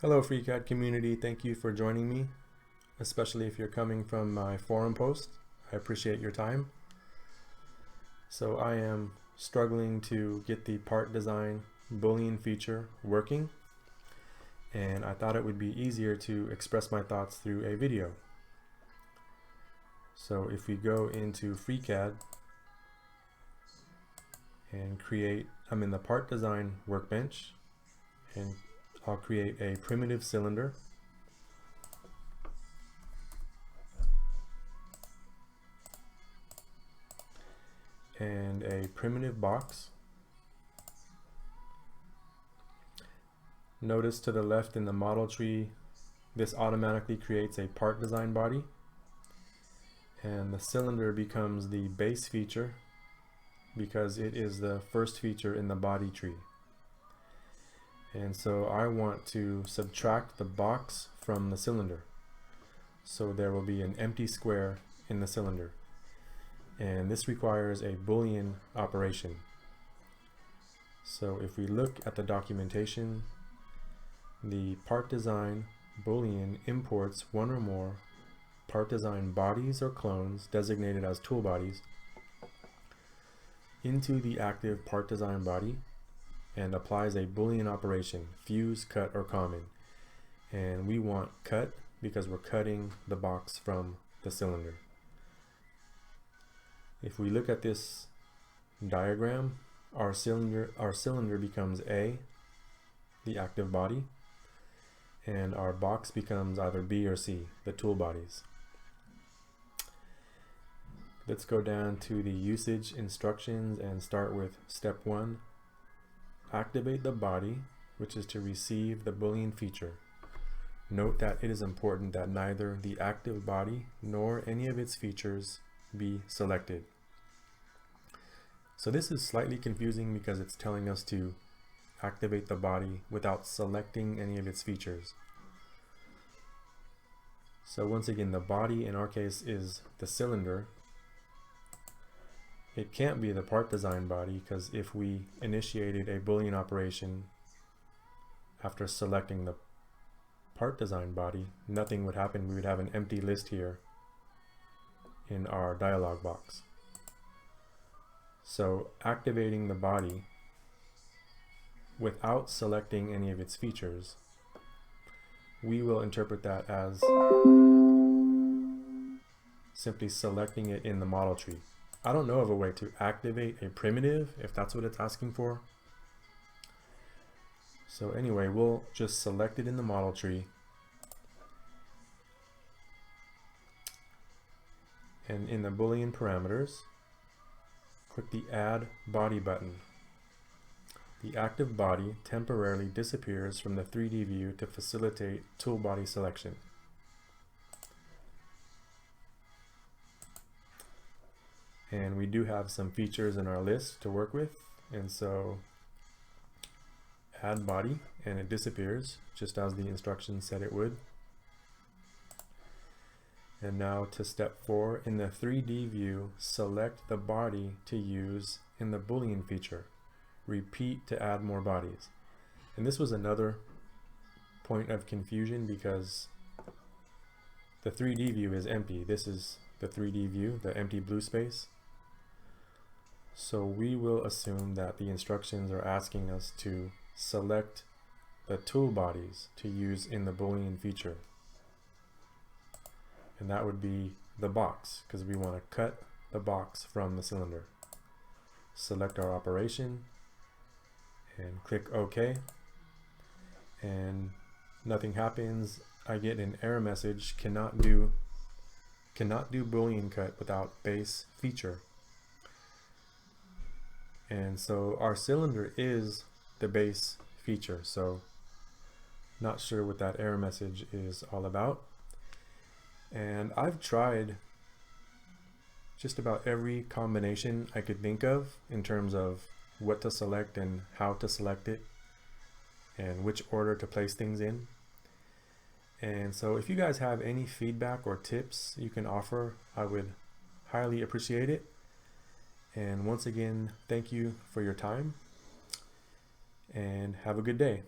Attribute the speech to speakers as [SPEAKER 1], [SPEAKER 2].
[SPEAKER 1] Hello FreeCAD community, thank you for joining me, especially if you're coming from my forum post. I appreciate your time. So I am struggling to get the PartDesign Boolean feature working, and I thought it would be easier to express my thoughts through a video. So if we go into FreeCAD and create, I'm in the PartDesign workbench, and I'll create a primitive cylinder. And a primitive box. Notice to the left in the model tree, this automatically creates a PartDesign body, and the cylinder becomes the base feature because it is the first feature in the body tree. And so I want to subtract the box from the cylinder. So there will be an empty square in the cylinder. And this requires a Boolean operation. So if we look at the documentation, the PartDesign Boolean imports one or more PartDesign bodies or clones designated as tool bodies into the active PartDesign body and applies a Boolean operation, fuse, cut, or common. And we want cut because we're cutting the box from the cylinder. If we look at this diagram, our cylinder becomes A, the active body, and our box becomes either B or C, the tool bodies. Let's go down to the usage instructions and start with step 1. Activate the body, which is to receive the Boolean feature. Note that it is important that neither the active body nor any of its features be selected. So this is slightly confusing because it's telling us to activate the body without selecting any of its features. So once again, the body in our case is the cylinder. It can't be the PartDesign body because if we initiated a Boolean operation after selecting the PartDesign body, nothing would happen. We would have an empty list here in our dialog box. So activating the body without selecting any of its features, we will interpret that as simply selecting it in the model tree. I don't know of a way to activate a primitive if that's what it's asking for. So anyway, we'll just select it in the model tree. And in the Boolean parameters, click the Add Body button. The active body temporarily disappears from the 3D view to facilitate tool body selection. And we do have some features in our list to work with, and so add body, and it disappears just as the instructions said it would. And now to step 4, in the 3D view, select the body to use in the Boolean feature. Repeat to add more bodies. And this was another point of confusion because the 3D view is empty. This is the 3D view, the empty blue space. So we will assume that the instructions are asking us to select the tool bodies to use in the Boolean feature. And that would be the box, because we want to cut the box from the cylinder. Select our operation and click OK. And nothing happens. I get an error message, cannot do Boolean cut without base feature. And so our cylinder is the base feature, so not sure what that error message is all about. And I've tried just about every combination I could think of in terms of what to select and how to select it and which order to place things in. And so if you guys have any feedback or tips you can offer, I would highly appreciate it. And once again, thank you for your time and have a good day.